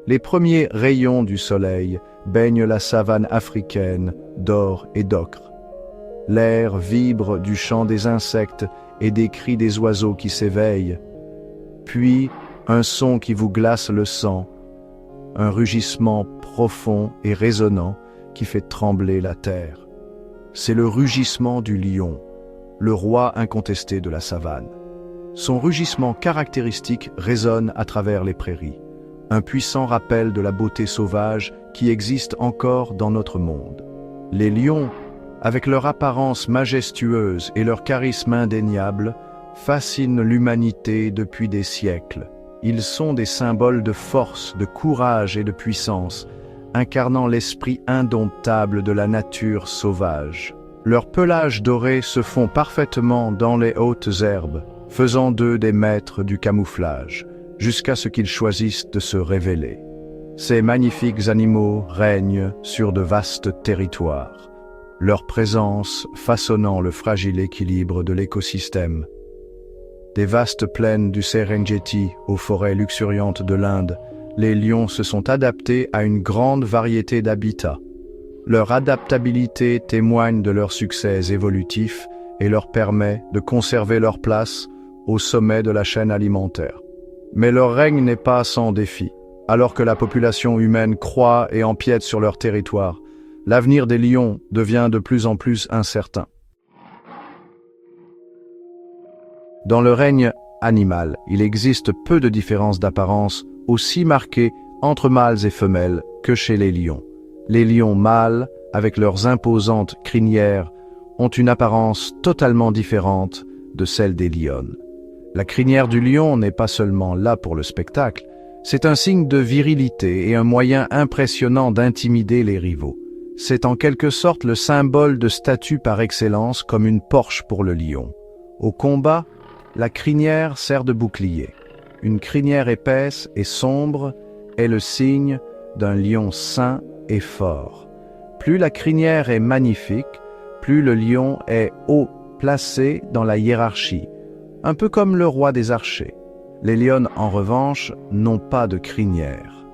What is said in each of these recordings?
Les premiers rayons du soleil baignent la savane africaine d'or et d'ocre. L'air vibre du chant des insectes et des cris des oiseaux qui s'éveillent. Puis, un son qui vous glace le sang, un rugissement profond et résonnant qui fait trembler la terre. C'est le rugissement du lion, le roi incontesté de la savane. Son rugissement caractéristique résonne à travers les prairies, un puissant rappel de la beauté sauvage qui existe encore dans notre monde. Les lions, avec leur apparence majestueuse et leur charisme indéniable, fascinent l'humanité depuis des siècles. Ils sont des symboles de force, de courage et de puissance, incarnant l'esprit indomptable de la nature sauvage. Leurs pelages dorés se font parfaitement dans les hautes herbes, faisant d'eux des maîtres du camouflage, jusqu'à ce qu'ils choisissent de se révéler. Ces magnifiques animaux règnent sur de vastes territoires, leur présence façonnant le fragile équilibre de l'écosystème. Des vastes plaines du Serengeti aux forêts luxuriantes de l'Inde, les lions se sont adaptés à une grande variété d'habitats. Leur adaptabilité témoigne de leur succès évolutif et leur permet de conserver leur place au sommet de la chaîne alimentaire. Mais leur règne n'est pas sans défi. Alors que la population humaine croît et empiète sur leur territoire, l'avenir des lions devient de plus en plus incertain. Dans le règne animal, il existe peu de différences d'apparence aussi marquées entre mâles et femelles que chez les lions. Les lions mâles, avec leurs imposantes crinières, ont une apparence totalement différente de celle des lionnes. La crinière du lion n'est pas seulement là pour le spectacle, c'est un signe de virilité et un moyen impressionnant d'intimider les rivaux. C'est en quelque sorte le symbole de statut par excellence, comme une porche pour le lion. Au combat, la crinière sert de bouclier. Une crinière épaisse et sombre est le signe d'un lion sain et fort. Plus la crinière est magnifique, plus le lion est haut placé dans la hiérarchie, un peu comme le roi des archers. Les lionnes, en revanche, n'ont pas de crinière.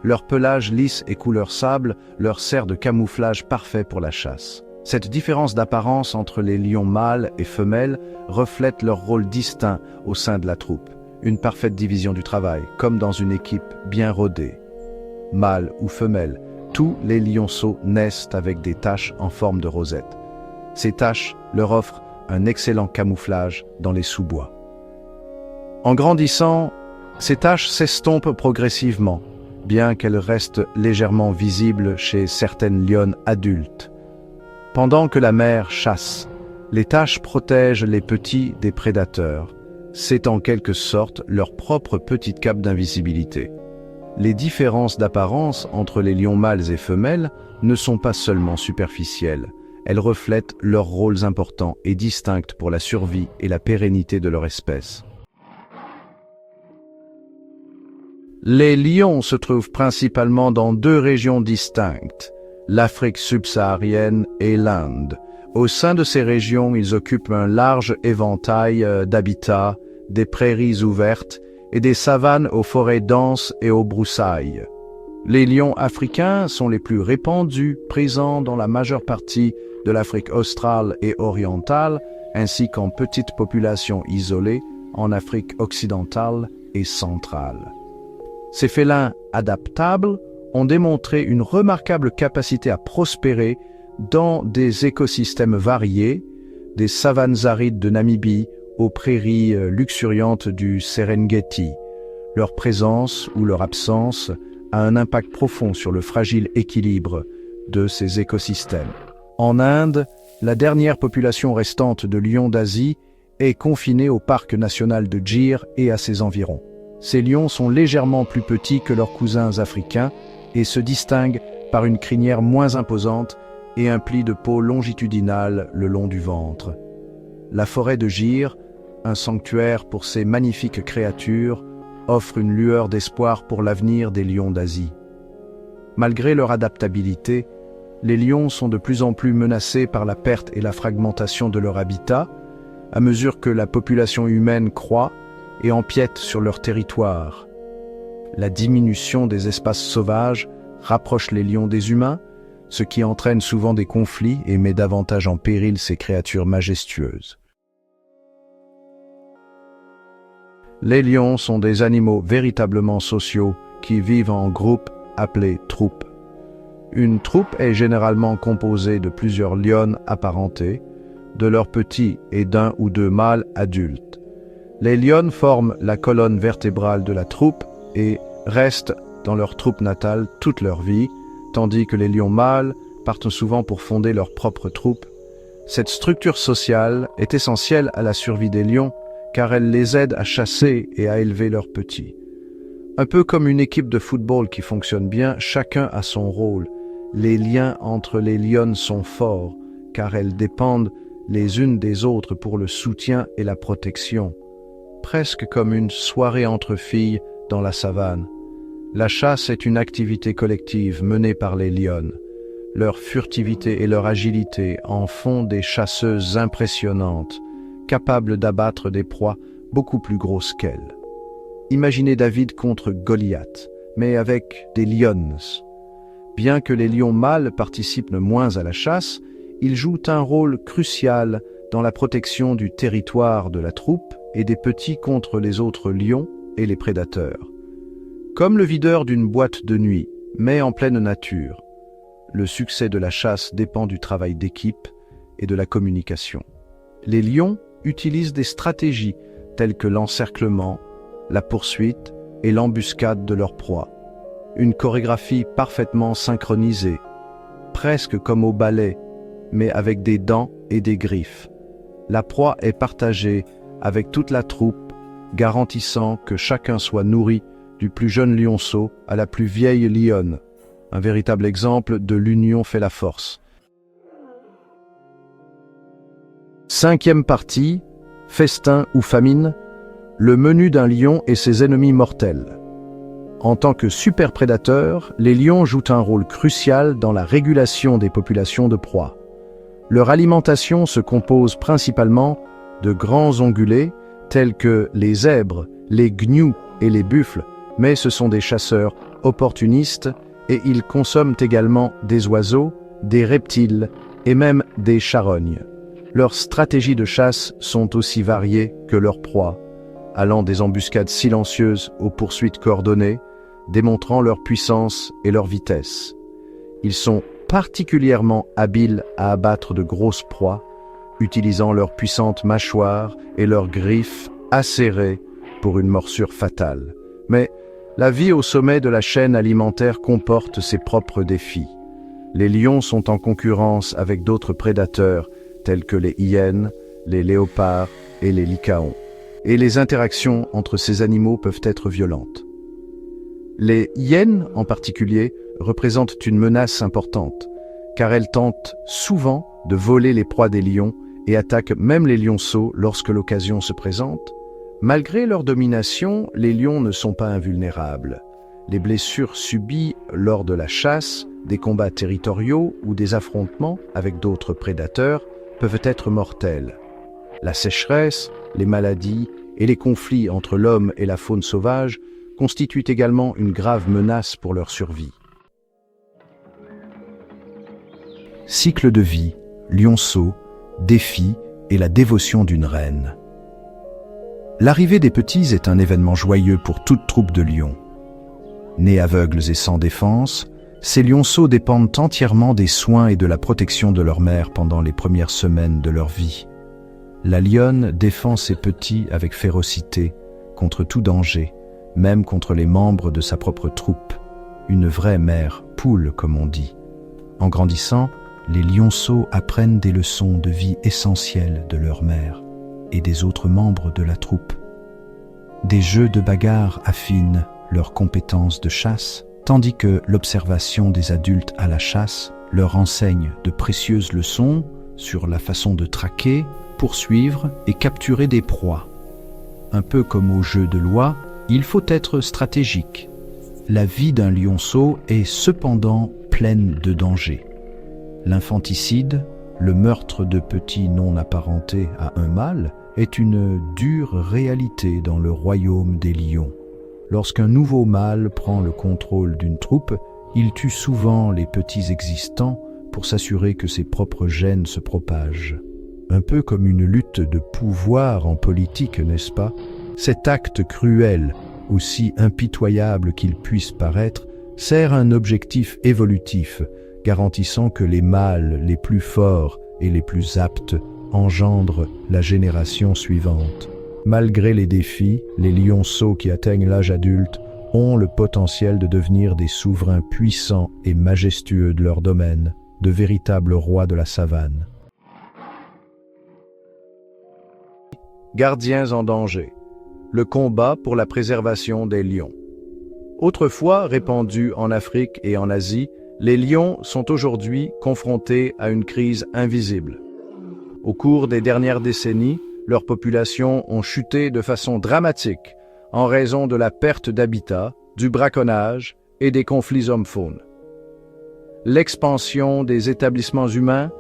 Leur pelage lisse et couleur sable leur sert de camouflage parfait pour la chasse. Cette différence d'apparence entre les lions mâles et femelles reflète leur rôle distinct au sein de la troupe. Une parfaite division du travail, comme dans une équipe bien rodée. Mâle ou femelle, tous les lionceaux naissent avec des taches en forme de rosette. Ces taches leur offrent un excellent camouflage dans les sous-bois. En grandissant, ces taches s'estompent progressivement, bien qu'elles restent légèrement visibles chez certaines lionnes adultes. Pendant que la mère chasse, les taches protègent les petits des prédateurs. C'est en quelque sorte leur propre petite cape d'invisibilité. Les différences d'apparence entre les lions mâles et femelles ne sont pas seulement superficielles. Elles reflètent leurs rôles importants et distincts pour la survie et la pérennité de leur espèce. Les lions se trouvent principalement dans deux régions distinctes, l'Afrique subsaharienne et l'Inde. Au sein de ces régions, ils occupent un large éventail d'habitats, des prairies ouvertes et des savanes aux forêts denses et aux broussailles. Les lions africains sont les plus répandus, présents dans la majeure partie de l'Afrique australe et orientale, ainsi qu'en petites populations isolées en Afrique occidentale et centrale. Ces félins adaptables ont démontré une remarquable capacité à prospérer dans des écosystèmes variés, des savanes arides de Namibie aux prairies luxuriantes du Serengeti. Leur présence ou leur absence a un impact profond sur le fragile équilibre de ces écosystèmes. En Inde, la dernière population restante de lions d'Asie est confinée au parc national de Gir et à ses environs. Ces lions sont légèrement plus petits que leurs cousins africains et se distinguent par une crinière moins imposante et un pli de peau longitudinal le long du ventre. La forêt de Gir, un sanctuaire pour ces magnifiques créatures, offre une lueur d'espoir pour l'avenir des lions d'Asie. Malgré leur adaptabilité, les lions sont de plus en plus menacés par la perte et la fragmentation de leur habitat, à mesure que la population humaine croît et empiète sur leur territoire. La diminution des espaces sauvages rapproche les lions des humains, ce qui entraîne souvent des conflits et met davantage en péril ces créatures majestueuses. Les lions sont des animaux véritablement sociaux qui vivent en groupe appelé troupe. Une troupe est généralement composée de plusieurs lionnes apparentés, de leurs petits et d'un ou deux mâles adultes. Les lionnes forment la colonne vertébrale de la troupe et restent dans leur troupe natale toute leur vie, tandis que les lions mâles partent souvent pour fonder leur propre troupe. Cette structure sociale est essentielle à la survie des lions, car elle les aide à chasser et à élever leurs petits. Un peu comme une équipe de football qui fonctionne bien, chacun a son rôle. Les liens entre les lionnes sont forts, car elles dépendent les unes des autres pour le soutien et la protection. Presque comme une soirée entre filles dans la savane. La chasse est une activité collective menée par les lionnes. Leur furtivité et leur agilité en font des chasseuses impressionnantes, capables d'abattre des proies beaucoup plus grosses qu'elles. Imaginez David contre Goliath, mais avec des lionnes. Bien que les lions mâles participent moins à la chasse, ils jouent un rôle crucial dans la protection du territoire de la troupe et des petits contre les autres lions et les prédateurs. Comme le videur d'une boîte de nuit, mais en pleine nature, le succès de la chasse dépend du travail d'équipe et de la communication. Les lions utilisent des stratégies telles que l'encerclement, la poursuite et l'embuscade de leur proie. Une chorégraphie parfaitement synchronisée, presque comme au ballet, mais avec des dents et des griffes. La proie est partagée avec toute la troupe, garantissant que chacun soit nourri du plus jeune lionceau à la plus vieille lionne. Un véritable exemple de l'union fait la force. 5e partie, festin ou famine, le menu d'un lion et ses ennemis mortels. En tant que superprédateurs, les lions jouent un rôle crucial dans la régulation des populations de proies. Leur alimentation se compose principalement de grands ongulés tels que les zèbres, les gnous et les buffles, mais ce sont des chasseurs opportunistes et ils consomment également des oiseaux, des reptiles et même des charognes. Leurs stratégies de chasse sont aussi variées que leurs proies, allant des embuscades silencieuses aux poursuites coordonnées, démontrant leur puissance et leur vitesse. Ils sont particulièrement habiles à abattre de grosses proies, utilisant leurs puissantes mâchoires et leurs griffes acérées pour une morsure fatale. Mais la vie au sommet de la chaîne alimentaire comporte ses propres défis. Les lions sont en concurrence avec d'autres prédateurs tels que les hyènes, les léopards et les lycaons. Et les interactions entre ces animaux peuvent être violentes. Les hyènes, en particulier, représentent une menace importante, car elles tentent souvent de voler les proies des lions et attaquent même les lionceaux lorsque l'occasion se présente. Malgré leur domination, les lions ne sont pas invulnérables. Les blessures subies lors de la chasse, des combats territoriaux ou des affrontements avec d'autres prédateurs peuvent être mortelles. La sécheresse, les maladies et les conflits entre l'homme et la faune sauvage constituent également une grave menace pour leur survie. Cycle de vie, lionceau, défi et la dévotion d'une reine. L'arrivée des petits est un événement joyeux pour toute troupe de lions. Nés aveugles et sans défense, ces lionceaux dépendent entièrement des soins et de la protection de leur mère pendant les premières semaines de leur vie. La lionne défend ses petits avec férocité, contre tout danger, même contre les membres de sa propre troupe. Une vraie mère poule, comme on dit. En grandissant, les lionceaux apprennent des leçons de vie essentielles de leur mère et des autres membres de la troupe. Des jeux de bagarre affinent leurs compétences de chasse, tandis que l'observation des adultes à la chasse leur enseigne de précieuses leçons sur la façon de traquer, poursuivre et capturer des proies. Un peu comme au jeu de loi, il faut être stratégique. La vie d'un lionceau est cependant pleine de dangers. L'infanticide, le meurtre de petits non apparentés à un mâle, est une dure réalité dans le royaume des lions. lorsqu'un nouveau mâle prend le contrôle d'une troupe, il tue souvent les petits existants pour s'assurer que ses propres gènes se propagent. Un peu comme une lutte de pouvoir en politique, n'est-ce pas? Cet acte cruel, aussi impitoyable qu'il puisse paraître, sert un objectif évolutif, garantissant que les mâles les plus forts et les plus aptes engendrent la génération suivante. Malgré les défis, les lionceaux qui atteignent l'âge adulte ont le potentiel de devenir des souverains puissants et majestueux de leur domaine, de véritables rois de la savane. Gardiens en danger. Le combat pour la préservation des lions. Autrefois répandus en Afrique et en Asie, les lions sont aujourd'hui confrontés à une crise invisible. Au cours des dernières décennies, leurs populations ont chuté de façon dramatique en raison de la perte d'habitat, du braconnage et des conflits hommes-faunes. L'expansion des établissements humains,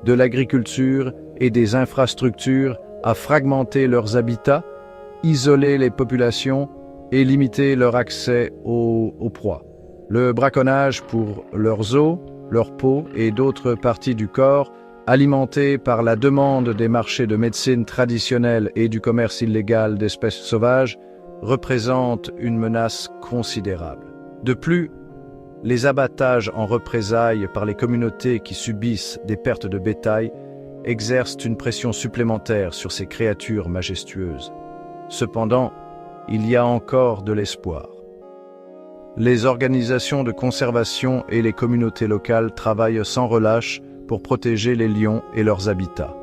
de l'agriculture et des infrastructures a fragmenté leurs habitats, isolé les populations et limité leur accès aux proies. Le braconnage pour leurs os, leur peau et d'autres parties du corps, alimenté par la demande des marchés de médecine traditionnelle et du commerce illégal d'espèces sauvages, représente une menace considérable. De plus, les abattages en représailles par les communautés qui subissent des pertes de bétail exercent une pression supplémentaire sur ces créatures majestueuses. Cependant, il y a encore de l'espoir. Les organisations de conservation et les communautés locales travaillent sans relâche pour protéger les lions et leurs habitats.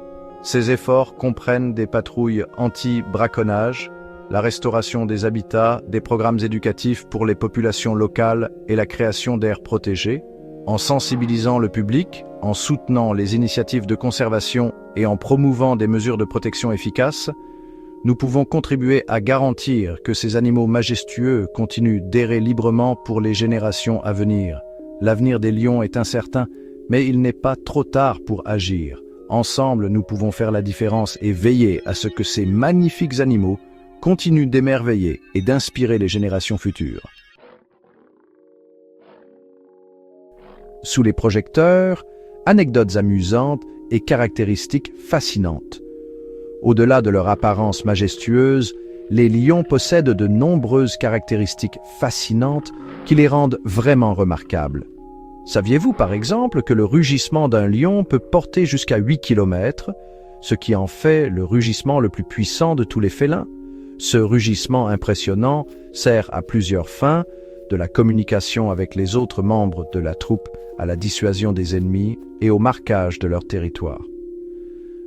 Ces efforts comprennent des patrouilles anti-braconnage, la restauration des habitats, des programmes éducatifs pour les populations locales et la création d'aires protégées, en sensibilisant le public, en soutenant les initiatives de conservation et en promouvant des mesures de protection efficaces, nous pouvons contribuer à garantir que ces animaux majestueux continuent d'errer librement pour les générations à venir. L'avenir des lions est incertain, mais il n'est pas trop tard pour agir. Ensemble, nous pouvons faire la différence et veiller à ce que ces magnifiques animaux continuent d'émerveiller et d'inspirer les générations futures. Sous les projecteurs, anecdotes amusantes et caractéristiques fascinantes. Au-delà de leur apparence majestueuse, les lions possèdent de nombreuses caractéristiques fascinantes qui les rendent vraiment remarquables. Saviez-vous par exemple que le rugissement d'un lion peut porter jusqu'à 8 km, ce qui en fait le rugissement le plus puissant de tous les félins? Ce rugissement impressionnant sert à plusieurs fins, de la communication avec les autres membres de la troupe à la dissuasion des ennemis et au marquage de leur territoire.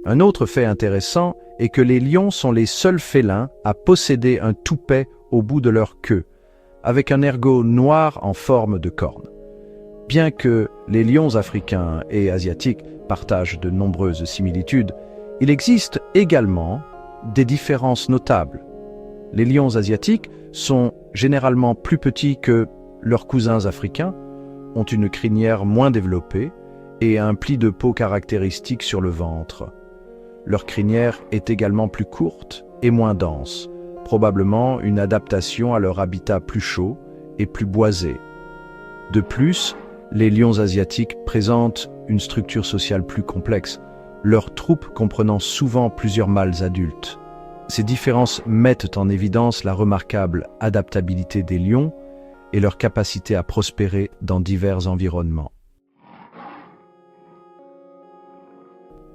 Un autre fait intéressant est que les lions sont les seuls félins à posséder un toupet au bout de leur queue, avec un ergot noir en forme de corne. Bien que les lions africains et asiatiques partagent de nombreuses similitudes, il existe également des différences notables. Les lions asiatiques sont généralement plus petits que leurs cousins africains, ont une crinière moins développée et un pli de peau caractéristique sur le ventre. Leur crinière est également plus courte et moins dense, probablement une adaptation à leur habitat plus chaud et plus boisé. De plus, les lions asiatiques présentent une structure sociale plus complexe, leur troupe comprenant souvent plusieurs mâles adultes. Ces différences mettent en évidence la remarquable adaptabilité des lions et leur capacité à prospérer dans divers environnements.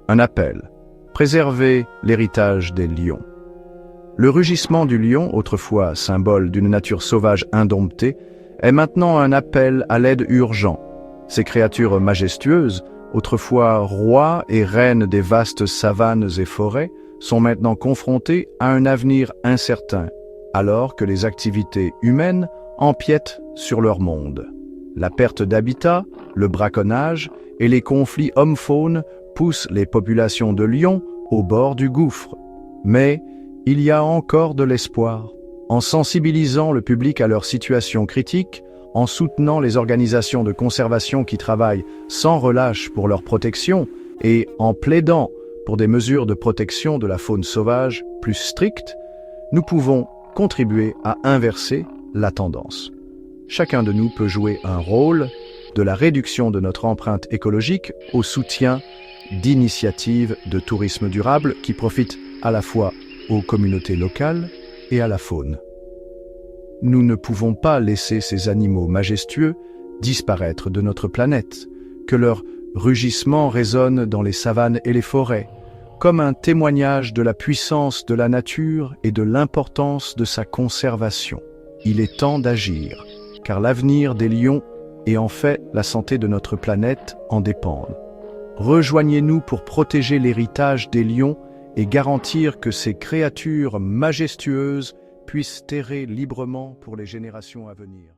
Un appel. Préserver l'héritage des lions. Le rugissement du lion, autrefois symbole d'une nature sauvage indomptée, est maintenant un appel à l'aide urgent. Ces créatures majestueuses, autrefois rois et reines des vastes savanes et forêts, sont maintenant confrontées à un avenir incertain, alors que les activités humaines empiètent sur leur monde. La perte d'habitat, le braconnage et les conflits hommes-faunes poussent les populations de lions au bord du gouffre. Mais il y a encore de l'espoir. En sensibilisant le public à leur situation critique, en soutenant les organisations de conservation qui travaillent sans relâche pour leur protection et en plaidant pour des mesures de protection de la faune sauvage plus strictes, nous pouvons contribuer à inverser la tendance. Chacun de nous peut jouer un rôle, de la réduction de notre empreinte écologique au soutien d'initiatives de tourisme durable qui profitent à la fois aux communautés locales et à la faune. Nous ne pouvons pas laisser ces animaux majestueux disparaître de notre planète, que leur rugissement résonne dans les savanes et les forêts, comme un témoignage de la puissance de la nature et de l'importance de sa conservation. Il est temps d'agir, car l'avenir des lions et en fait la santé de notre planète en dépendent. Rejoignez-nous pour protéger l'héritage des lions et garantir que ces créatures majestueuses puissent errer librement pour les générations à venir.